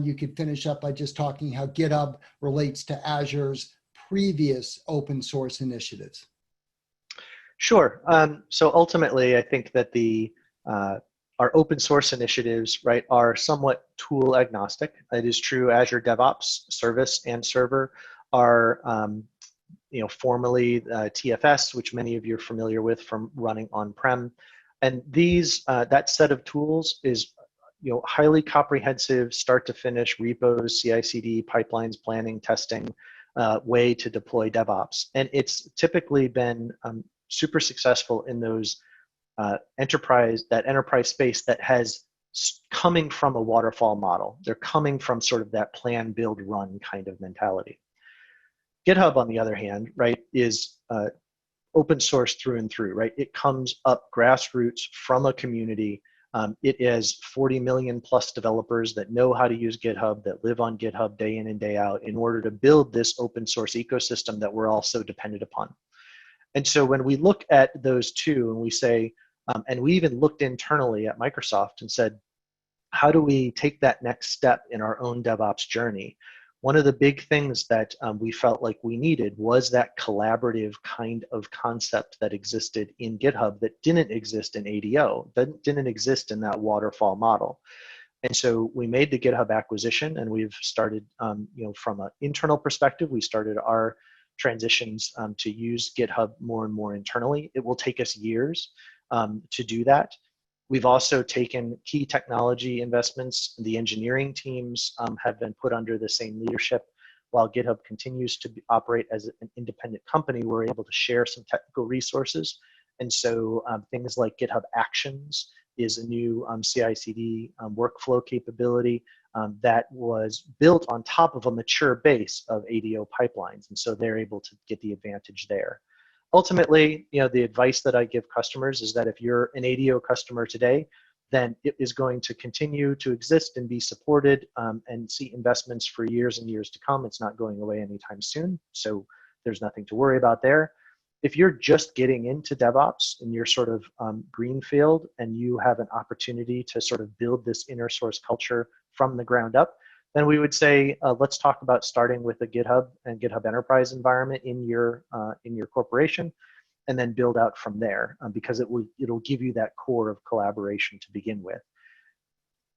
you could finish up by just talking how GitHub relates to Azure's previous open source initiatives. Sure. So ultimately, I think that our open source initiatives, right, are somewhat tool agnostic. It is true Azure DevOps Service and Server are formerly TFS, which many of you are familiar with from running on-prem. And that set of tools is highly comprehensive, start to finish, repos, CI/CD, pipelines, planning, testing, way to deploy DevOps. And it's typically been super successful in those enterprise space that has coming from a waterfall model. They're coming from sort of that plan, build, run kind of mentality. GitHub, on the other hand, right, is open source through and through, right? It comes up grassroots from a community. It is 40 million plus developers that know how to use GitHub, that live on GitHub day in and day out in order to build this open source ecosystem that we're all so dependent upon. And so when we look at those two and we say, and we even looked internally at Microsoft and said, how do we take that next step in our own DevOps journey? One of the big things that we felt like we needed was that collaborative kind of concept that existed in GitHub that didn't exist in ADO, that didn't exist in that waterfall model. And so we made the GitHub acquisition, and we've started, from an internal perspective, we started our transitions to use GitHub more and more internally. It will take us years to do that. We've also taken key technology investments. The engineering teams have been put under the same leadership. While GitHub continues to operate as an independent company, we're able to share some technical resources. And so things like GitHub Actions is a new CI/CD workflow capability that was built on top of a mature base of ADO pipelines. And so they're able to get the advantage there. Ultimately, the advice that I give customers is that if you're an ADO customer today, then it is going to continue to exist and be supported and see investments for years and years to come. It's not going away anytime soon, so there's nothing to worry about there. If you're just getting into DevOps and you're sort of greenfield and you have an opportunity to sort of build this inner source culture from the ground up, then we would say, let's talk about starting with a GitHub and GitHub Enterprise environment in your corporation, and then build out from there, because it'll give you that core of collaboration to begin with.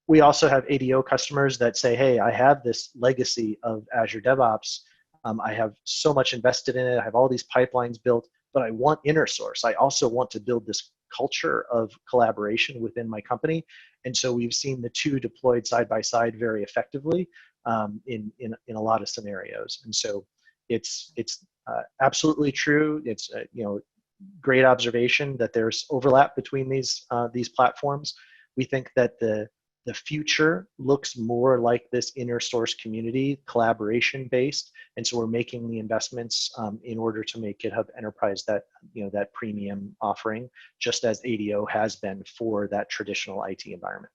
We also have ADO customers that say, hey, I have this legacy of Azure DevOps. I have so much invested in it. I have all these pipelines built, but I want inner source. I also want to build this culture of collaboration within my company. And so we've seen the two deployed side by side very effectively in a lot of scenarios. And so it's absolutely true. It's great observation that there's overlap between these platforms. We think that the future looks more like this inner source community, collaboration based, and so we're making the investments in order to make GitHub Enterprise that that premium offering, just as ADO has been for that traditional IT environment.